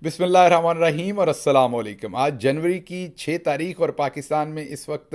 बिस्मिल्लाहिर्रहमानिर्रहीम और अस्सलाम वालेकुम। आज जनवरी की 6 तारीख और पाकिस्तान में इस वक्त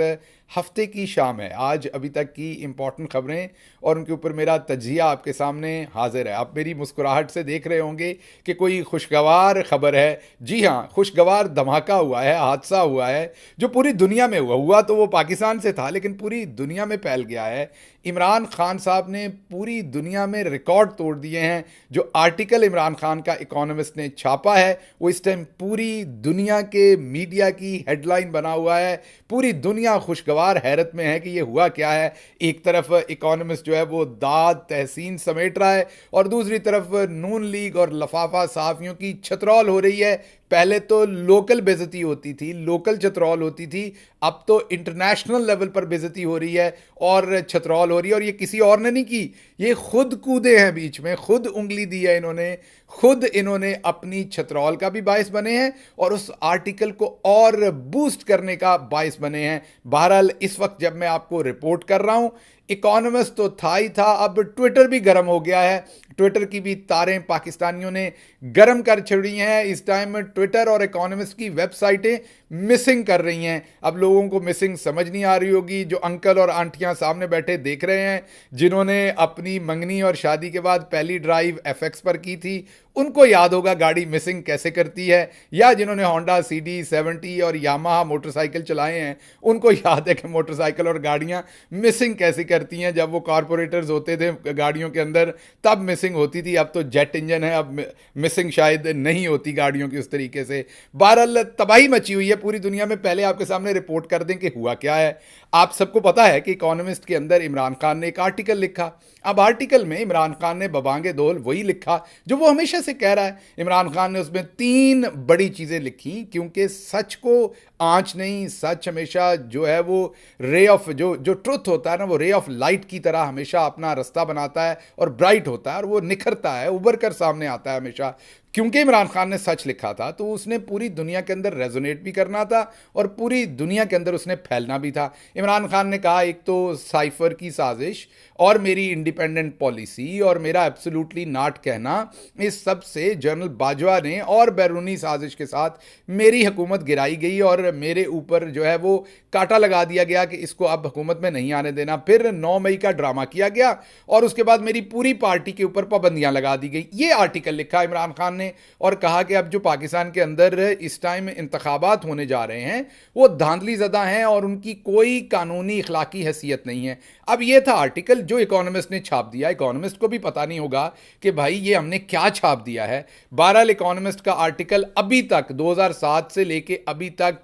हफ्ते की शाम है। आज अभी तक की इम्पॉर्टेंट खबरें और उनके ऊपर मेरा तज्जिया आपके सामने हाजिर है। आप मेरी मुस्कुराहट से देख रहे होंगे कि कोई खुशगवार खबर है। जी हाँ, खुशगवार धमाका हुआ है, हादसा हुआ है जो पूरी दुनिया में हुआ तो वो पाकिस्तान से था लेकिन पूरी दुनिया में फैल गया है। इमरान खान साहब ने पूरी दुनिया में रिकॉर्ड तोड़ दिए हैं। जो आर्टिकल इमरान खान का इकोनॉमिस्ट ने छापा है वो इस टाइम पूरी दुनिया के मीडिया की हेडलाइन बना हुआ है। पूरी दुनिया खुशगवार हैरत में है कि ये हुआ क्या है। एक तरफ इकोनॉमिस्ट जो है वो दाद तहसीन समेट रहा है और दूसरी तरफ नून लीग और लफाफा सहाफ़ियों की छतरौल हो रही है। पहले तो लोकल बेइज्जती होती थी, लोकल छतरौल होती थी, अब तो इंटरनेशनल लेवल पर बेइज्जती हो रही है और छतरौल हो रही है। और ये किसी और ने नहीं की, ये खुद कूदे हैं बीच में, खुद उंगली दी है इन्होंने, खुद इन्होंने अपनी छतरौल का भी बायस बने हैं और उस आर्टिकल को और बूस्ट करने का बायस बने हैं। बहरहाल इस वक्त जब मैं आपको रिपोर्ट कर रहा हूं, इकोनॉमिस्ट तो था ही था, अब ट्विटर भी गर्म हो गया है। ट्विटर की भी तारें पाकिस्तानियों ने गर्म कर छोड़ी हैं। इस टाइम ट्विटर और इकोनॉमिस्ट की वेबसाइटें मिसिंग कर रही हैं। अब लोगों को मिसिंग समझ नहीं आ रही होगी। जो अंकल और आंटियां सामने बैठे देख रहे हैं, जिन्होंने अपनी मंगनी और शादी के बाद पहली ड्राइव एफएक्स पर की थी, उनको याद होगा गाड़ी मिसिंग कैसे करती है। या जिन्होंने होंडा सीडी 70 और यामाहा मोटरसाइकिल चलाए हैं, उनको याद है कि मोटरसाइकिल और गाड़ियां मिसिंग कैसे करती हैं। जब वो कारपोरेटर्स होते थे गाड़ियों के अंदर तब मिसिंग होती थी, अब तो जेट इंजन है, अब मिसिंग शायद नहीं होती गाड़ियों की उस तरीके से। बहरहाल तबाही मची हुई है पूरी दुनिया में। पहले आपके सामने रिपोर्ट कर दें कि हुआ क्या है। आप सबको पता है कि इकोनॉमिस्ट के अंदर इमरान खान ने एक आर्टिकल लिखा। अब आर्टिकल में इमरान खान ने बबांगे दोल वही लिखा जो वो हमेशा से कह रहा है। इमरान खान ने उसमें 3 बड़ी चीजें लिखी, क्योंकि सच को आंच नहीं, सच हमेशा जो है वो रे ऑफ जो जो ट्रुथ होता है ना, वो रे ऑफ लाइट की तरह हमेशा अपना रास्ता बनाता है और ब्राइट होता है और वो निखरता है, उभर कर सामने आता है हमेशा। क्योंकि इमरान खान ने सच लिखा था तो उसने पूरी दुनिया के अंदर रेजोनेट भी करना था और पूरी दुनिया के अंदर उसने फैलना भी था। इमरान खान ने कहा एक तो साइफर की साजिश और मेरी इंडिपेंडेंट पॉलिसी और मेरा एब्सोल्युटली नॉट कहना, इस सब से जनरल बाजवा ने और बैरूनी साजिश के साथ मेरी हुकूमत गिराई गई और मेरे ऊपर जो है वो कांटा लगा दिया गया कि इसको अब हुकूमत में नहीं आने देना। फिर 9 मई का ड्रामा किया गया और उसके बाद मेरी पूरी पार्टी के ऊपर पाबंदियां लगा दी गई। ये आर्टिकल लिखा इमरान खान ने और कहा कि अब जो पाकिस्तान के अंदर इस टाइम इंतखाबात होने जा रहे हैं वो धांधली ज़दा हैं और उनकी कोई कानूनी इखलाकी हैसियत नहीं है। अब ये था आर्टिकल जो इकोनॉमिस्ट ने छाप दिया। इकोनॉमिस्ट को भी पता नहीं होगा कि भाई ये हमने क्या छाप दिया है। बहरहाल इकोनॉमिस्ट का आर्टिकल अभी तक 2007 से लेके अभी तक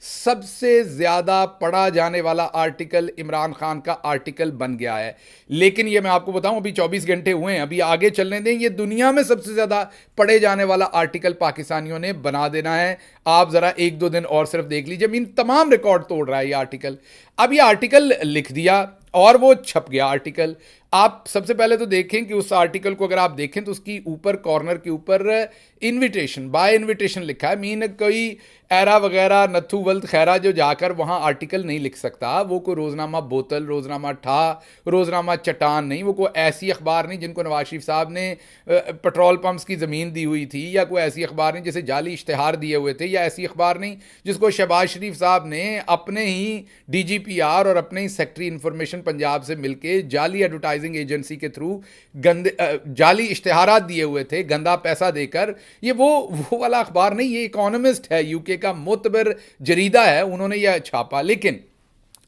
सबसे ज्यादा पढ़ा जाने वाला आर्टिकल इमरान खान का आर्टिकल बन गया है। लेकिन ये मैं आपको बताऊं, अभी 24 घंटे हुए हैं, अभी आगे चलने दें। ये दुनिया में सबसे ज्यादा पढ़े जाने वाला आर्टिकल पाकिस्तानियों ने बना देना है। आप जरा 1-2 दिन और सिर्फ देख लीजिए, मीन तमाम रिकॉर्ड तोड़ रहा है ये आर्टिकल। अब ये आर्टिकल लिख दिया और वो छप गया आर्टिकल। आप सबसे पहले तो देखें कि उस आर्टिकल को अगर आप देखें तो उसकी ऊपर कॉर्नर के ऊपर इनविटेशन, बाय इनविटेशन लिखा है। मीन कोई एरा वगैरह नथु वल्द खैरा जो जाकर वहां आर्टिकल नहीं लिख सकता। वो कोई रोजनामा बोतल, रोजनामा ठा, रोजनामा चट्टान नहीं, वो कोई ऐसी अखबार नहीं जिनको नवाज शरीफ साहब ने पेट्रोल पंप्स की ज़मीन दी हुई थी, या कोई ऐसी अखबार नहीं जैसे जाली इश्तिहार दिए हुए थे, या ऐसी अखबार नहीं जिसको शहबाज शरीफ साहब ने अपने ही DGPR और अपने ही सेक्रेटरी इंफॉर्मेशन पंजाब से मिलकर जाली एडवर्टाइजिंग एजेंसी के थ्रू गंदे जाली इश्तिहारात दिए हुए थे गंदा पैसा देकर। ये वो वाला अखबार नहीं, ये इकोनॉमिस्ट है, यूके का मोतबर जरीदा है, उन्होंने यह छापा। लेकिन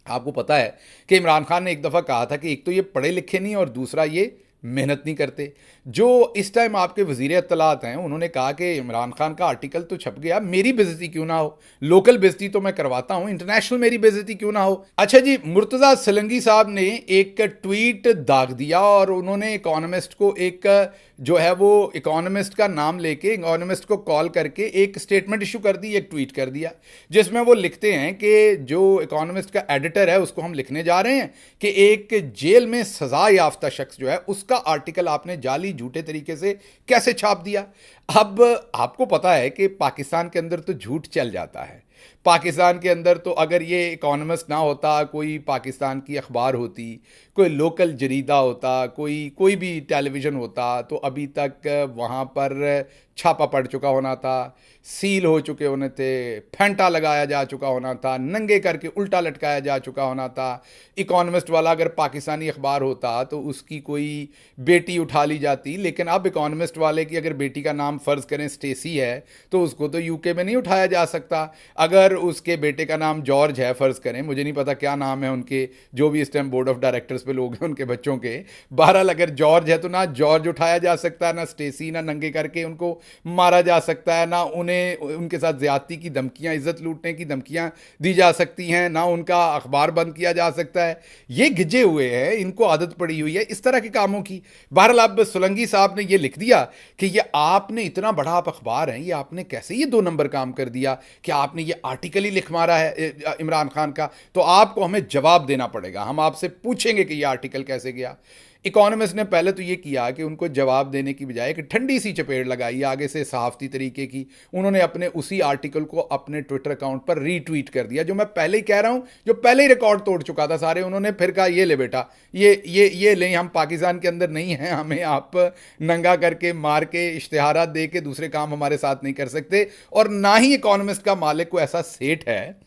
आपको पता है कि इमरान खान ने एक दफ़ा कहा था कि एक तो ये पढ़े लिखे नहीं और दूसरा ये मेहनत नहीं करते। जो इस टाइम आपके वज़ीर इत्तलात हैं उन्होंने कहा कि इमरान खान का आर्टिकल तो छप गया, मेरी बेइज्जती क्यों ना हो, लोकल बेइज्जती तो मैं करवाता हूं, इंटरनेशनल मेरी बेइज्जती क्यों ना हो। अच्छा जी, मुर्तज़ा सलंगी साहब ने एक ट्वीट दाग दिया और उन्होंने इकोनॉमिस्ट को एक जो है वो इकोनॉमिस्ट का नाम लेके इकोनॉमिस्ट को कॉल करके एक स्टेटमेंट इशू कर दी, एक ट्वीट कर दिया, जिसमें वो लिखते हैं कि जो इकोनॉमिस्ट का एडिटर है उसको हम लिखने जा रहे हैं कि एक जेल में सजा याफ्ता शख्स जो है उसका आर्टिकल आपने जाली झूठे तरीके से कैसे छाप दिया। अब आपको पता है कि पाकिस्तान के अंदर तो झूठ चल जाता है, पाकिस्तान के अंदर तो अगर ये इकोनॉमिस्ट ना होता, कोई पाकिस्तान की अखबार होती, कोई लोकल जरीदा होता, कोई भी टेलीविज़न होता, तो अभी तक वहाँ पर छापा पड़ चुका होना था, सील हो चुके होने थे, फेंटा लगाया जा चुका होना था, नंगे करके उल्टा लटकाया जा चुका होना था। इकोनॉमिस्ट वाला अगर पाकिस्तानी अखबार होता तो उसकी कोई बेटी उठा ली जाती, लेकिन अब इकोनॉमिस्ट वाले की अगर बेटी का नाम फ़र्ज़ करें स्टेसी है तो उसको तो यूके में नहीं उठाया जा सकता। अगर उसके बेटे का नाम जॉर्ज है फ़र्ज़ करें, मुझे नहीं पता क्या नाम है उनके, जो भी इस टाइम बोर्ड ऑफ डायरेक्टर्स पे लोग हैं उनके बच्चों के, बहरहाल अगर जॉर्ज है तो ना जॉर्ज उठाया जा सकता, ना स्टेसी, ना नंगे करके उनको मारा जा सकता है, ना उन्हें उनके साथ ज्यादती की धमकियां, इज्जत लूटने की धमकियां दी जा सकती हैं, ना उनका अखबार बंद किया जा सकता है। ये गिजे हुए हैं, इनको आदत पड़ी हुई है इस तरह के कामों की। बहरहाल अब सोलंकी साहब ने ये लिख दिया कि ये आपने इतना बड़ा आप अखबार हैं, ये आपने कैसे ये 2 नंबर काम कर दिया कि आपने ये आर्टिकल ही लिख मारा है इमरान खान का, तो आपको हमें जवाब देना पड़ेगा, हम आपसे पूछेंगे कि ये आर्टिकल कैसे गया। इकोनॉमिस्ट ने पहले तो ये किया कि उनको जवाब देने की बजाय एक ठंडी सी चपेट लगाई आगे से सहाफ़ती तरीके की। उन्होंने अपने उसी आर्टिकल को अपने ट्विटर अकाउंट पर रीट्वीट कर दिया, जो मैं पहले ही कह रहा हूँ, जो पहले ही रिकॉर्ड तोड़ चुका था सारे। उन्होंने फिर कहा ये ले बेटा, ये लें, हम पाकिस्तान के अंदर नहीं हैं, हमें आप नंगा करके मार के इश्तिहारात दे के दूसरे काम हमारे साथ नहीं कर सकते। और ना ही इकोनॉमिस्ट का मालिक को ऐसा सेठ है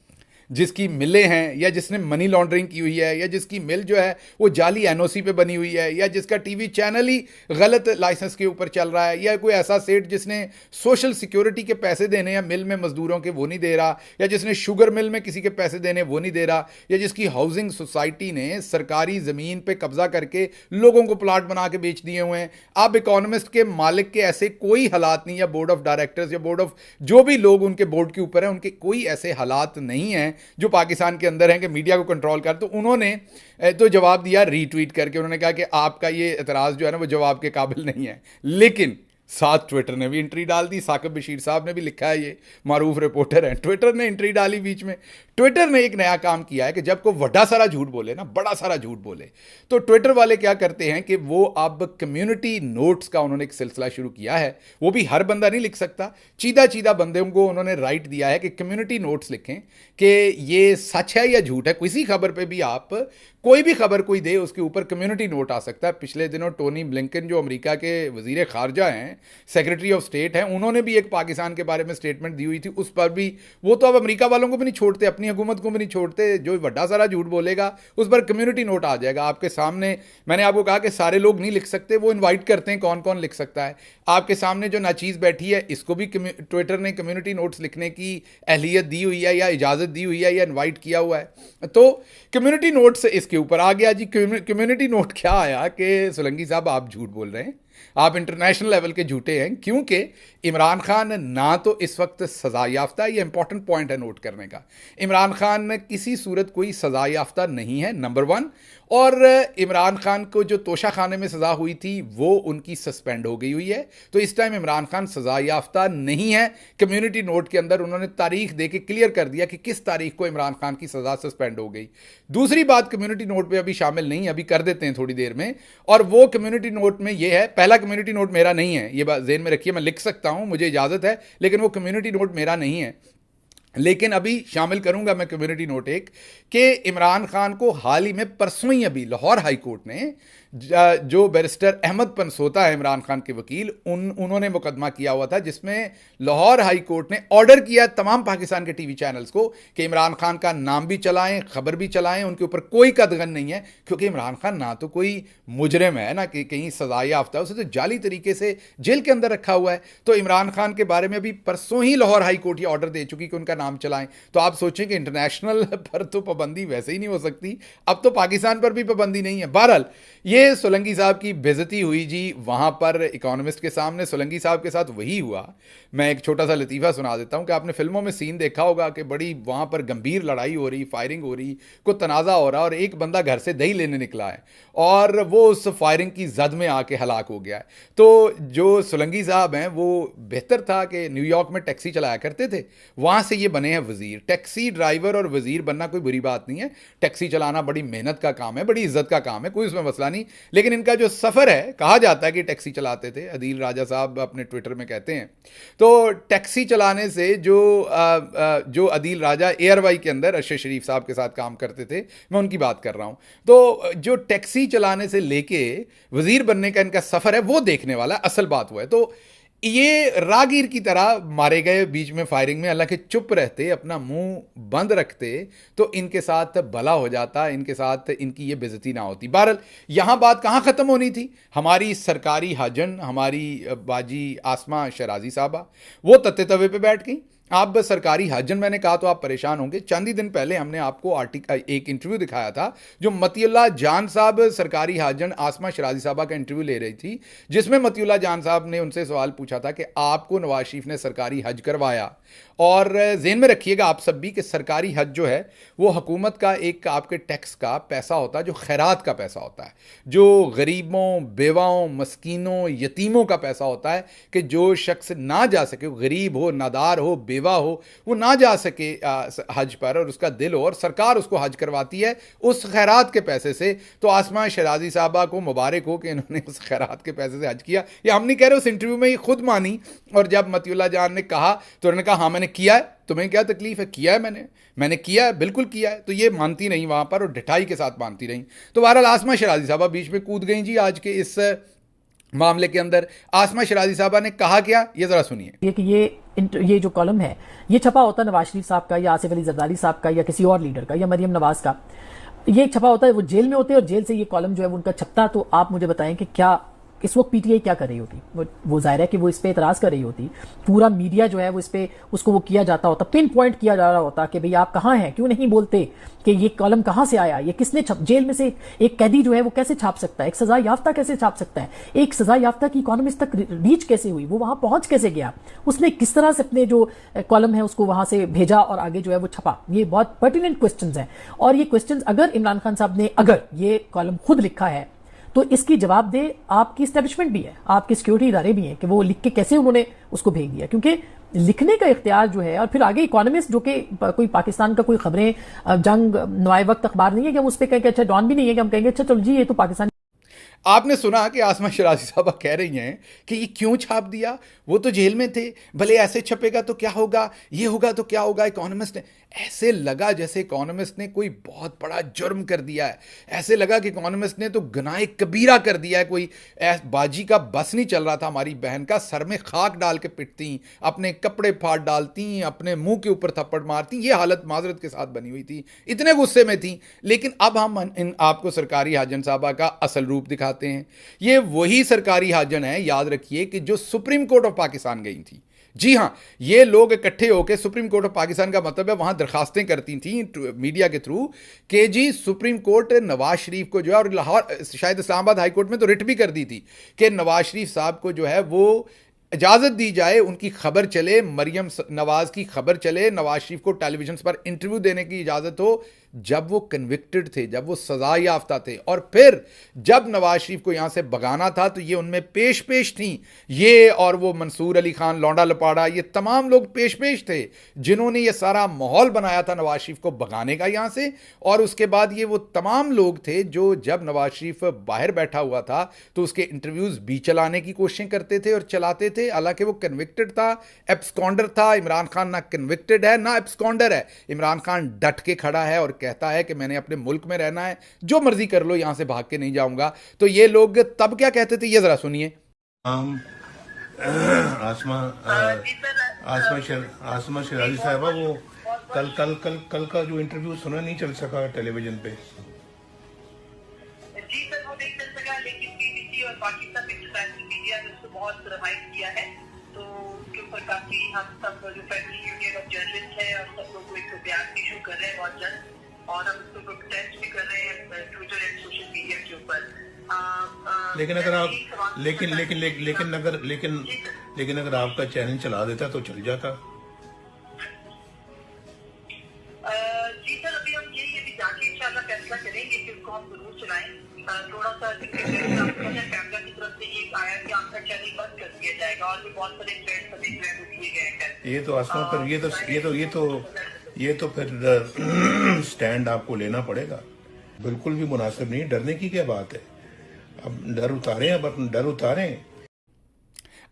जिसकी मिलें हैं, या जिसने मनी लॉन्ड्रिंग की हुई है, या जिसकी मिल जो है वो जाली एनओसी पे बनी हुई है, या जिसका टीवी चैनल ही गलत लाइसेंस के ऊपर चल रहा है, या कोई ऐसा सेठ जिसने सोशल सिक्योरिटी के पैसे देने या मिल में मजदूरों के वो नहीं दे रहा, या जिसने शुगर मिल में किसी के पैसे देने वो नहीं दे रहा, या जिसकी हाउसिंग सोसाइटी ने सरकारी ज़मीन पर कब्जा करके लोगों को प्लाट बना के बेच दिए हुए हैं। अब इकोनॉमिस्ट के मालिक के ऐसे कोई हालात नहीं, या बोर्ड ऑफ डायरेक्टर्स या बोर्ड ऑफ जो भी लोग उनके बोर्ड के ऊपर हैं उनके कोई ऐसे हालात नहीं हैं जो पाकिस्तान के अंदर हैं कि मीडिया को कंट्रोल कर। तो उन्होंने तो जवाब दिया रीट्वीट करके, उन्होंने कहा कि आपका ये एतराज़ जो है ना वो जवाब के काबिल नहीं है। लेकिन साथ ट्विटर ने भी एंट्री डाल दी, साकिब बशीर साहब ने भी लिखा है, ये मारूफ रिपोर्टर हैं, ट्विटर ने एंट्री डाली बीच में। ट्विटर ने एक नया काम किया है कि जब कोई बड़ा सारा झूठ बोले ना, बड़ा सारा झूठ बोले, तो ट्विटर वाले क्या करते हैं कि वो अब कम्युनिटी नोट्स का उन्होंने एक सिलसिला शुरू किया है। वो भी हर बंदा नहीं लिख सकता, चीदा बंदों को उन्होंने राइट दिया है कि कम्युनिटी नोट्स लिखें कि ये सच है या झूठ है। किसी खबर पर भी आप कोई भी खबर कोई दे उसके ऊपर कम्युनिटी नोट आ सकता है। पिछले दिनों टोनी ब्लिंकन जो अमेरिका के वजीर खारजा हैं, सेक्रेटरी ऑफ स्टेट हैं, उन्होंने भी एक पाकिस्तान के बारे में स्टेटमेंट दी हुई थी। उस पर भी वो तो अब अमेरिका वालों को भी नहीं छोड़ते, अपनी हुकूमत को भी नहीं छोड़ते, जो बड़ा सारा झूठ बोलेगा उस पर कम्युनिटी नोट आ जाएगा आपके सामने। मैंने आपको कहा कि सारे लोग नहीं लिख सकते, वो इन्वाइट करते हैं कौन कौन लिख सकता है। आपके सामने जो नाचीज़ बैठी है इसको भी ट्विटर ने कम्युनिटी नोट्स लिखने की अहलियत दी हुई है, या इजाज़त दी हुई है, या इन्वाइट किया हुआ है। तो कम्युनिटी नोट से इसके ऊपर आ गया जी। कम्युनिटी नोट क्या आया कि सोलंकी साहब आप झूठ बोल रहे हैं, आप इंटरनेशनल लेवल के झूठे हैं, क्योंकि इमरान खान ना तो इस वक्त सजा याफ्ता, ये इंपॉर्टेंट पॉइंट है नोट करने का, इमरान खान किसी सूरत कोई सजा याफ्ता नहीं है, नंबर 1। और इमरान खान को जो तोशा खाने में सज़ा हुई थी वो उनकी सस्पेंड हो गई हुई है, तो इस टाइम इमरान खान सजा याफ्ता नहीं है। कम्युनिटी नोट के अंदर उन्होंने तारीख दे के क्लियर कर दिया कि किस तारीख को इमरान खान की सज़ा सस्पेंड हो गई। दूसरी बात कम्युनिटी नोट पे अभी शामिल नहीं है, अभी कर देते हैं थोड़ी देर में, और वो कम्युनिटी नोट में ये है, पहला कम्युनिटी नोट मेरा नहीं है, ये बात ज़हन में रखिए, मैं लिख सकता हूँ, मुझे इजाज़त है, लेकिन वो कम्युनिटी नोट मेरा नहीं है। लेकिन अभी शामिल करूंगा मैं कम्युनिटी नोट एक, कि इमरान खान को हाल ही में परसों ही अभी लाहौर हाई कोर्ट ने जो बैरिस्टर अहमद पनसोता है इमरान खान के वकील, उन्होंने मुकदमा किया हुआ था जिसमें लाहौर हाई कोर्ट ने ऑर्डर किया तमाम पाकिस्तान के टीवी चैनल्स को कि इमरान खान का नाम भी चलाएं, खबर भी चलाएं, उनके ऊपर कोई कदगन नहीं है, क्योंकि इमरान खान ना तो कोई मुजरिम है ना कि कहीं सजा याफ्ता है, उसे तो जाली तरीके से जेल के अंदर रखा हुआ है। तो इमरान खान के बारे में अभी परसों ही लाहौर हाई कोर्ट ये ऑर्डर दे चुकी कि उनका नाम चलाएं। तो आप सोचें कि इंटरनेशनल पर तो पाबंदी वैसे ही नहीं हो सकती, अब तो पाकिस्तान पर भी पाबंदी नहीं है। बहरहाल ये सोलंकी साहब की बेइज्जती हुई जी वहाँ पर इकोनॉमिस्ट के सामने। सोलंकी साहब के साथ वही हुआ। मैं एक छोटा सा लतीफ़ा सुना देता हूँ कि आपने फिल्मों में सीन देखा होगा कि बड़ी वहाँ पर गंभीर लड़ाई हो रही, फायरिंग हो रही, कोई तनाज़ा हो रहा, और एक बंदा घर से दही लेने निकला है और वो उस फायरिंग की जद में आके हलाक हो गया है। तो जो सोलंकी साहब हैं वो बेहतर था कि न्यूयॉर्क में टैक्सी चलाया करते थे, वहाँ से ये बने हैं वज़ीर। टैक्सी ड्राइवर और वज़ीर बनना कोई बुरी बात नहीं है, टैक्सी चलाना बड़ी मेहनत का काम है, बड़ी इज्जत का काम है, कोई उसमें मसला नहीं। लेकिन इनका जो सफ़र है, कहा जाता है कि टैक्सी चलाते थे, अदील राजा साहब अपने ट्विटर में कहते हैं। तो टैक्सी चलाने से जो अदील राजा एयरवाई के अंदर अरशद शरीफ साहब के साथ काम करते थे, मैं उनकी बात कर रहा हूँ। तो जो टैक्सी चलाने से लेके वजीर बनने का इनका सफ़र है वो देखने वाला, असल बात वो है। तो ये रागीर की तरह मारे गए बीच में फायरिंग में, हालांकि चुप रहते, अपना मुंह बंद रखते तो इनके साथ भला हो जाता, इनके साथ इनकी ये बेइज्जती ना होती। बहरहाल यहां बात कहां ख़त्म होनी थी, हमारी सरकारी हाजन, हमारी बाजी आसमा शराजी साहबा, वो तत्ते तवे पे बैठ गई। आप सरकारी हाजन, मैंने कहा तो आप परेशान होंगे। चंद ही दिन पहले हमने आपको एक इंटरव्यू दिखाया था जो मतियुल्लाह जान साहब, सरकारी हाजन आसमा शराजी साहबा का इंटरव्यू ले रही थी, जिसमें मतियुल्लाह जान साहब ने उनसे सवाल पूछा था कि आपको नवाज शरीफ ने सरकारी हज करवाया। और ज़हन में रखिएगा आप सब भी कि सरकारी हज जो है वो हुकूमत का एक आपके टैक्स का पैसा होता है, जो खैरात का पैसा होता है, जो गरीबों, बेवाओं, मस्कीनों, यतीमों का पैसा होता है, कि जो शख्स ना जा सके, गरीब हो, नादार हो, बेवा हो, वो ना जा सके हज पर, और उसका दिल हो, और सरकार उसको हज करवाती है उस खैरात के पैसे से। तो आसमा शराजी साहबा को मुबारक हो कि इन्होंने उस खैरात के पैसे से हज किया। ये हम नहीं कह रहे, उस इंटरव्यू में ये खुद मानी। और जब मतियुल्लाह जान ने कहा तो उन्होंने कहा हाँ मैंने किया है, तुम्हें क्या तकलीफ है, किया है मैंने किया है, बिल्कुल किया है। तो ये मानती नहीं वहां पर, और ढिठाई के साथ मानती रही। तो बहरहाल आसमा शराजी साहबा बीच में कूद गई जी आज के इस मामले के अंदर। आसमा शराजी साहबा ने कहा क्या, ये जरा सुनिए। कि ये जो कॉलम है ये छपा होता नवाज शरीफ साहब का या आसिफ अली जरदारी साहब का या किसी और लीडर का या मरियम नवाज का, ये छपा होता है, वो जेल में होते हैं और जेल से ये कॉलम जो है वो उनका छपता। तो आप मुझे बताएं कि क्या इस वक्त पीटीआई क्या कर रही होती? वो जाहिर है कि वो इस पे एतराज कर रही होती। पूरा मीडिया जो है वो इस पे उसको वो किया जाता होता, पिन पॉइंट किया जा रहा होता कि भाई आप कहां हैं, क्यों नहीं बोलते कि ये कॉलम कहां से आया, ये किसने जेल में से एक कैदी जो है वो कैसे छाप सकता है, एक सजा याफ्ता कैसे छाप सकता है, एक सजा याफ्ता की इकोनॉमिस्ट तक रीच कैसे हुई, वो वहां पहुंच कैसे गया, उसने किस तरह से अपने जो कॉलम है उसको वहां से भेजा और आगे जो है वो छपा। ये बहुत पर्टिनेंट क्वेश्चन है। और ये क्वेश्चन अगर इमरान खान साहब ने अगर ये कॉलम खुद लिखा है तो इसकी जवाब दे आपकी एस्टेब्लिशमेंट भी है, आपके सिक्योरिटी इदारे भी हैं कि वो लिख के कैसे उन्होंने उसको भेज दिया। क्योंकि लिखने का इख्तियार जो है, और फिर आगे इकोनॉमिस्ट जो कि कोई पाकिस्तान का कोई खबरें जंग नवाए वक्त अखबार नहीं है कि हम उस पर कहें कि अच्छा डॉन भी नहीं है कि हम कहेंगे अच्छा चलो जी ये तो पाकिस्तान। आपने सुना कि आसमा शराजी साहबा कह रही हैं कि ये क्यों छाप दिया, वो तो जेल में थे, भले ऐसे छपेगा तो क्या होगा, ये होगा तो क्या होगा। इकोनॉमिस्ट ने ऐसे लगा जैसे इकोनॉमिस्ट ने कोई बहुत बड़ा जुर्म कर दिया है, ऐसे लगा कि इकोनॉमिस्ट ने तो गुनाह कबीरा कर दिया है। कोई बाजी का बस नहीं चल रहा था, हमारी बहन का सर में खाक डाल के पिटती, अपने कपड़े फाड़ डालती, अपने मुंह के ऊपर थप्पड़ मारती, ये हालत माजरत के साथ बनी हुई थी, इतने गुस्से में थी। लेकिन अब हम आपको सरकारी हाजन साहबा का असल रूप दिखाते हैं। ये वही सरकारी हाजन है, याद रखिए, कि जो सुप्रीम कोर्ट ऑफ पाकिस्तान गई थी। जी हां, ये लोग इकट्ठे होकर, सुप्रीम कोर्ट ऑफ पाकिस्तान का मतलब है वहां दरखास्तें करती थी मीडिया के थ्रू कि जी सुप्रीम कोर्ट नवाज शरीफ को जो है, और लाहौर शायद इस्लामाबाद हाई कोर्ट में तो रिट भी कर दी थी कि नवाज शरीफ साहब को जो है वो इजाजत दी जाए, उनकी खबर चले, मरियम नवाज की खबर चले, नवाज शरीफ को टेलीविजन पर इंटरव्यू देने की इजाजत हो, जब वो कन्विक्टेड थे, जब वो सजा याफ्ता थे। और फिर जब नवाज शरीफ को यहां से भगाना था तो ये उनमें पेश थी, ये और वो मंसूर अली खान लौंडा लपाड़ा, ये तमाम लोग पेश थे जिन्होंने ये सारा माहौल बनाया था नवाज शरीफ को भगाने का यहां से। और उसके बाद ये वो तमाम लोग थे जो जब नवाज शरीफ बाहर बैठा हुआ था तो उसके इंटरव्यूज भी चलाने की कोशिशें करते थे और चलाते थे, हालांकि वो कन्विक्टेड था, एब्सकॉन्डर था। इमरान खान ना कन्विक्टेड है ना एब्सकॉन्डर है, इमरान खान डट के खड़ा है और कहता है कि मैंने अपने मुल्क में रहना है, जो मर्जी कर लो, यहां से भाग के नहीं जाऊंगा। तो ये लोग तब क्या कहते थे, ये जरा सुनिए। आसमा शराजी साहबा, वो कल का जो इंटरव्यू सुना नहीं चल सका टेलीविजन पे। जी सर, वो नहीं चल सका, लेकिन बीबीसी और पाकिस्तान इंटरनेशनल मीडिया ने उसको बहुत प्रभावित किया है। तो उसके ऊपर काफी हम सब जो फेडरल यूनियन ऑफ जर्नलिस्ट है और सब लोग एक बयान इशू कर रहे हैं बहुत जल्द, और हम उसको प्रोटेस्ट भी कर रहे हैं ट्विटर एंड सोशल मीडिया के ऊपर। लेकिन अगर आप लेकिन अगर आपका चैनल चला देता तो चल जाता। जी सर, अभी हम यही जाके इंशाल्लाह फैसला करेंगे कि उसको हम जरूर चलाएं। थोड़ा सा कैमरा की तरफ से ये आया कि आपका चैनल बंद कर दिया जाएगा, और भी बहुत सारे ट्रेंड दिए गए हैं। ये तो आसमान पर ये तो फिर स्टैंड आपको लेना पड़ेगा। बिल्कुल भी मुनासिब नहीं, डरने की क्या बात है। अब डर उतारें, अब अपना डर उतारें।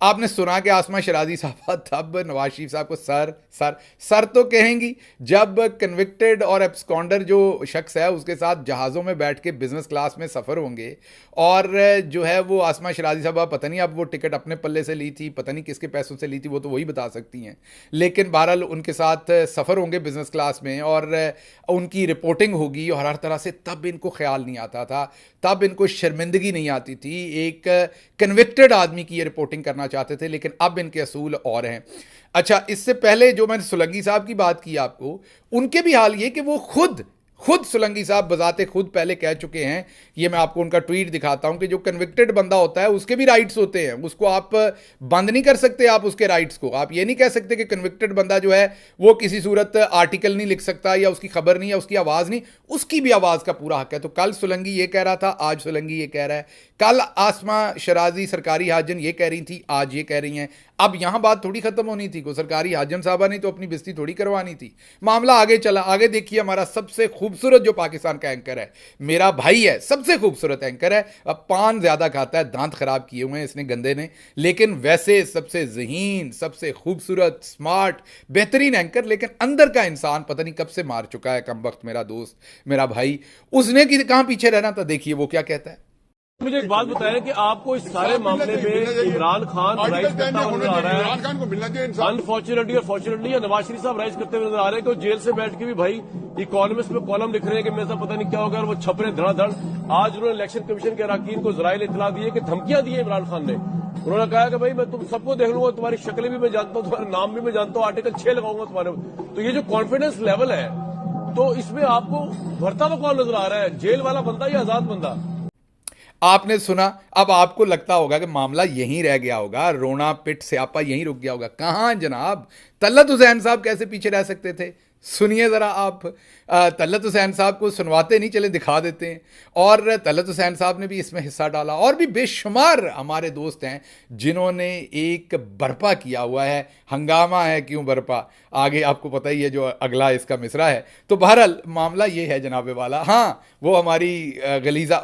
आपने सुना कि आसमा शराजी साहबा तब नवाज शरीफ साहब को सर सर सर तो कहेंगी जब कन्विक्टेड और एब्सकॉन्डर जो शख्स है उसके साथ जहाज़ों में बैठ के बिजनेस क्लास में सफ़र होंगे, और जो है वो आसमा शराजी साहबा पता नहीं अब वो टिकट अपने पल्ले से ली थी, पता नहीं किसके पैसों से ली थी, वो तो वही बता सकती हैं, लेकिन बहरहाल उनके साथ सफ़र होंगे बिजनेस क्लास में और उनकी रिपोर्टिंग होगी और हर तरह से, तब इनको ख्याल नहीं आता था, तब इनको शर्मिंदगी नहीं आती थी। एक कन्विक्टेड आदमी की ये रिपोर्टिंग करना चाहते थे, लेकिन अब इनके असूल और हैं। अच्छा, इससे पहले जो मैंने सोलंकी साहब की बात की आपको, उनके भी हाल ये कि वो खुद सोलंकी साहब बजाते खुद पहले कह चुके हैं, ये मैं आपको उनका ट्वीट दिखाता हूं, कि जो कन्विक्टेड बंदा होता है उसके भी राइट्स होते हैं, उसको आप बंद नहीं कर सकते, आप उसके राइट्स को आप ये नहीं कह सकते कि कन्विक्टेड बंदा जो है वो किसी सूरत आर्टिकल नहीं लिख सकता या उसकी खबर नहीं या उसकी आवाज़ नहीं, उसकी भी आवाज़ का पूरा हक है। तो कल सोलंकी ये कह रहा था, आज सोलंकी ये कह रहा है, कल आसमा शराजी सरकारी हाजन ये कह रही थी, आज ये कह रही हैं। अब यहां बात थोड़ी खत्म होनी थी, को सरकारी हाजन साहबा ने तो अपनी बेइज्जती थोड़ी करवानी थी, मामला आगे चला। आगे देखिए, हमारा सबसे खूबसूरत जो पाकिस्तान का एंकर है, मेरा भाई है, सबसे खूबसूरत एंकर है, अब पान ज्यादा खाता है, दांत खराब किए हुए हैं इसने गंदे ने, लेकिन वैसे सबसे ज़हीन, सबसे खूबसूरत, स्मार्ट, बेहतरीन एंकर, लेकिन अंदर का इंसान पता नहीं कब से मार चुका है कमबख्त मेरा दोस्त, मेरा भाई। उसने कहां पीछे रहना था, देखिए वो क्या कहता है। मुझे एक बात बताया कि आपको इस सारे मामले में इमरान खान राइज करता हुआ नजर आ रहा है, इमरान खान को मिलना चाहिए, अनफॉर्चुनेटली और फॉर्चुनेटली नवाज शरीफ साहब राइज करते हुए नजर आ रहे हैं कि जेल से बैठ के भी भाई इकोनॉमिस्ट में कॉलम लिख रहे हैं कि मेरे साथ पता नहीं क्या होगा, और वो छप रहे धड़ाधड़। आज उन्होंने इलेक्शन कमीशन के अरकान को जराइल इतला दिए कि धमकियां दी है इमरान खान ने। उन्होंने कहा कि भाई मैं तुम सबको देख लूंगा, तुम्हारी शक्लें भी मैं जानता हूं, तुम्हारा नाम भी मैं जानता हूं, आर्टिकल 6 लगाऊंगा तुम्हारे। तो ये जो कॉन्फिडेंस लेवल है, तो इसमें आपको भरता हुआ कौन नजर आ रहा है, जेल वाला बंदा या आजाद बंदा? आपने सुना, अब आपको लगता होगा कि मामला यहीं रह गया होगा, रोना पिट स्यापा यहीं रुक गया होगा। कहां जनाब, तलत हुसैन साहब कैसे पीछे रह सकते थे? सुनिए ज़रा आप, तलत हुसैन साहब को सुनवाते नहीं, चले दिखा देते हैं। और तलत हुसैन साहब ने भी इसमें हिस्सा डाला, और भी बेशुमार हमारे दोस्त हैं जिन्होंने एक बर्पा किया हुआ है। हंगामा है क्यों बर्पा, आगे आपको पता ही है जो अगला इसका मिसरा है। तो बहरहाल मामला ये है जनाब वाला। हाँ, वो हमारी गलीज़ा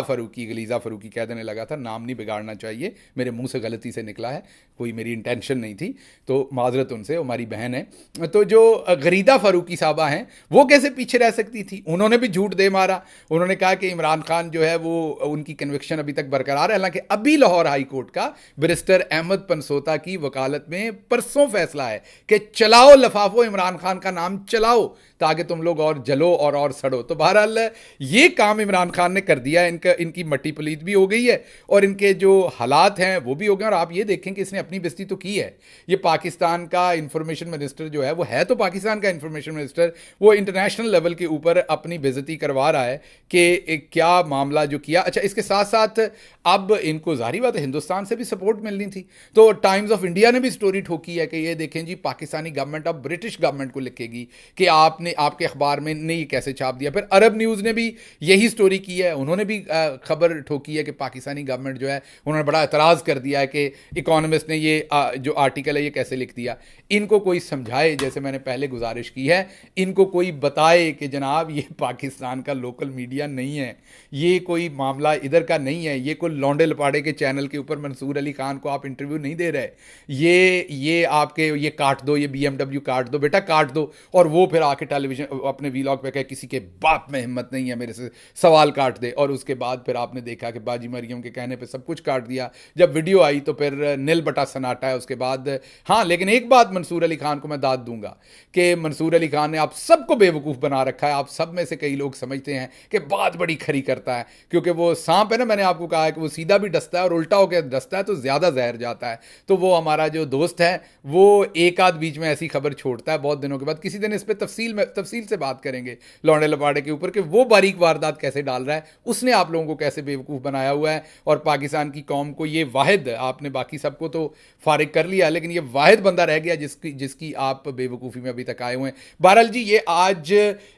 फ़रूकी कह देने लगा था, नाम नहीं बिगाड़ना चाहिए, मेरे मुंह से गलती से निकला है, कोई मेरी इंटेंशन नहीं थी, तो माजरत उनसे, हमारी बहन है। तो जो गरीदा फ़रूकी साहबा हैं, वो कैसे पीछे रह सकती थी? उन्होंने भी झूठ दे मारा। उन्होंने कहा कि इमरान खान जो है वो, उनकी कन्विक्शन अभी तक बरकरार है, हालांकि अभी लाहौर हाई कोर्ट का बैरिस्टर अहमद पनसोता की वकालत में परसों फैसला है कि चलाओ लफाफो, इमरान खान का नाम चलाओ ताकि तुम लोग और जलो और सड़ो। तो बहरहाल ये काम इमरान खान ने कर दिया, इनकी मट्टी पलीत भी हो गई है और इनके जो हालात हैं वो भी हो गए। और आप ये देखें कि इसने अपनी बेइज्जती तो की है। ये पाकिस्तान का इंफॉर्मेशन मिनिस्टर जो है, वो है तो पाकिस्तान का इंफॉर्मेशन मिनिस्टर, वो इंटरनेशनल लेवल के ऊपर अपनी बेइज्जती करवा रहा है कि क्या मामला जो किया। अच्छा, इसके साथ साथ अब इनको जाहिर बात है हिंदुस्तान से भी सपोर्ट मिलनी थी, तो टाइम्स ऑफ इंडिया ने भी स्टोरी ठोकी है कि ये देखें जी, पाकिस्तानी गवर्नमेंट अब ब्रिटिश गवर्नमेंट को लिखेगी कि आपने आपके अखबार में नहीं कैसे छाप दिया। फिर अरब न्यूज़ ने भी यही स्टोरी की है, उन्होंने भी खबर ठोकी है कि पाकिस्तानी गवर्नमेंट जो है, उन्होंने बड़ा एतराज़ कर दिया है कि इकोनॉमिस्ट ने ये जो आर्टिकल है ये कैसे लिख दिया। इनको कोई समझाए, जैसे मैंने पहले गुजारिश की है, इनको कोई बताए कि जनाब ये पाकिस्तान का लोकल मीडिया नहीं है, ये कोई मामला इधर का नहीं है, ये कोई लौंडे लपाड़े के चैनल के ऊपर मंसूर अली खान को आप इंटरव्यू नहीं दे रहे, ये आपके ये काट दो, ये BMW काट दो, बेटा काट दो, और वो फिर आके टेलीविजन अपने वीलॉग पे कहे किसी के बाप में हिम्मत नहीं है मेरे से सवाल काट दे। और उसके बाद फिर आपने देखा कि बाजी मरियम के कहने पे सब कुछ काट दिया। जब वीडियो आई तो फिर नील बटा सन्नाटा है उसके बाद। हाँ, लेकिन एक बात मंसूर अली खान को मैं दाद दूंगा कि मंसूर अली खान ने आप सबको बेवकूफ़ बना रखा है। आप सब में से कई लोग समझते हैं कि बात बड़ी खरी करता है, क्योंकि वो सांप है ना, मैंने आपको कहा है कि वो सीधा भी डसता है और उल्टा होकर डसता है तो ज़्यादा जहर जाता है। तो वो हमारा जो दोस्त है वो एक आध बीच में ऐसी खबर छोड़ता है बहुत दिनों के बाद। किसी दिन इस पर तफसील से बात करेंगे लौंडे लपाड़े के ऊपर कि वो बारीक वारदात कैसे डाल रहा है, उसने आप लोगों को कैसे बेवकूफ़ बनाया हुआ है। और पाकिस्तान की कौम को ये वाहिद, आपने बाकी सबको तो फारिग कर लिया, लेकिन ये वाहिद बंदा रह गया जिसकी आप बेवकूफ़ी में अभी तक आए हुए हैं। बहरहाल जी, ये आज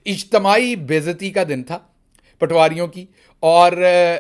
इज्तमाई बेइज्जती का दिन था पटवारियों की, और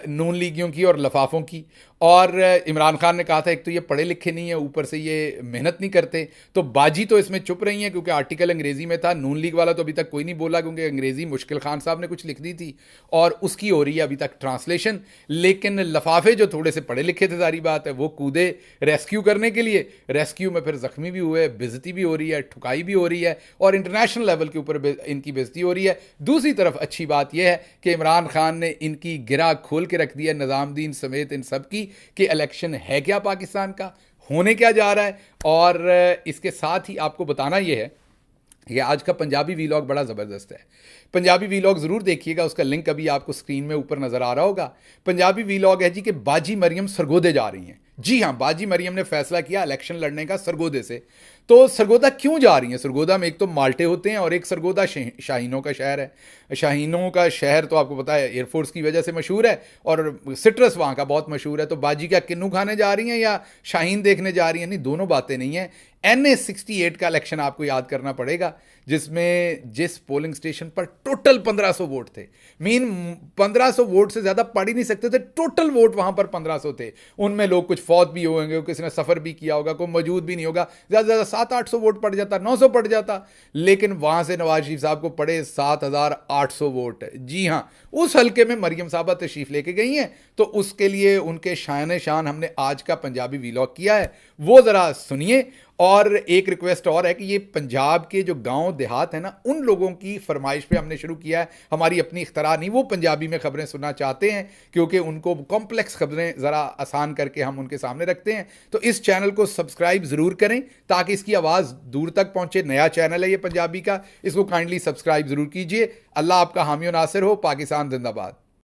नून लीगियों की और लफाफों की। और इमरान खान ने कहा था एक तो ये पढ़े लिखे नहीं है, ऊपर से ये मेहनत नहीं करते, तो बाजी तो इसमें चुप रही हैं क्योंकि आर्टिकल अंग्रेजी में था। नून लीग वाला तो अभी तक कोई नहीं बोला क्योंकि अंग्रेजी मुश्किल खान साहब ने कुछ लिख दी थी और उसकी हो रही है अभी तक ट्रांसलेशन। लेकिन लफाफे जो थोड़े से पढ़े लिखे थे, सारी बात है, वो कूदे रेस्क्यू करने के लिए। रेस्क्यू में फिर जख्मी भी हुए, बेइज्जती भी हो रही है, ठुकाई भी हो रही है और इंटरनेशनल लेवल के ऊपर इनकी बेइज्जती हो रही है। दूसरी तरफ अच्छी बात यह है कि इमरान खान ने इनकी गिरा खोल के रख दिया, निज़ामुद्दीन समेत इन सब की, कि इलेक्शन है क्या पाकिस्तान का, होने क्या जा रहा है। और इसके साथ ही आपको बताना यह है कि आज का पंजाबी वीलॉग बड़ा ज़बरदस्त है। पंजाबी वीलॉग ज़रूर देखिएगा, उसका लिंक अभी आपको स्क्रीन में ऊपर नज़र आ रहा होगा। पंजाबी वीलॉग है जी कि बाजी मरियम सरगोदे जा रही हैं। जी हाँ, बाजी मरियम ने फैसला किया इलेक्शन लड़ने का सरगोदे से। तो सरगोदा क्यों जा रही हैं? सरगोदा में एक तो माल्टे होते हैं और एक सरगोदा शाहीनों का शहर है। शाहीनों का शहर तो आपको पता है एयरफोर्स की वजह से मशहूर है और सिट्रस वहाँ का बहुत मशहूर है। तो बाजी क्या किन्नू खाने जा रही हैं या शाहीन देखने जा रही हैं? नहीं, दोनों बातें नहीं हैं। NA68 का इलेक्शन आपको याद करना पड़ेगा, जिस पोलिंग स्टेशन पर टोटल 1500 वोट थे। 1500 वोट से ज़्यादा पढ़ ही नहीं सकते थे, टोटल वोट वहाँ पर 1500 थे। उनमें लोग कुछ फौत भी होंगे, किसी ने सफ़र भी किया होगा, कोई मौजूद भी नहीं होगा। ज़्यादा से ज़्यादा 700-800 वोट पड़ जाता, 900 पड़ जाता। लेकिन वहाँ से नवाज शरीफ साहब को पड़े 7800 वोट। जी हाँ, उस हल्के में मरियम साहबा तशरीफ़ लेके गई हैं, तो उसके लिए उनके शान शान हमने आज का पंजाबी वीलॉग किया है, वो ज़रा सुनिए। और एक रिक्वेस्ट और है कि ये पंजाब के जो गांव देहात है ना, उन लोगों की फरमाइश पे हमने शुरू किया है, हमारी अपनी इख्तरा नहीं। वो पंजाबी में खबरें सुनना चाहते हैं क्योंकि उनको कॉम्प्लेक्स खबरें ज़रा आसान करके हम उनके सामने रखते हैं। तो इस चैनल को सब्सक्राइब ज़रूर करें ताकि इसकी आवाज़ दूर तक पहुँचे। नया चैनल है ये पंजाबी का, इसको काइंडली सब्सक्राइब ज़रूर कीजिए। अल्लाह आपका हामी और नासिर हो। पाकिस्तान जिंदाबाद।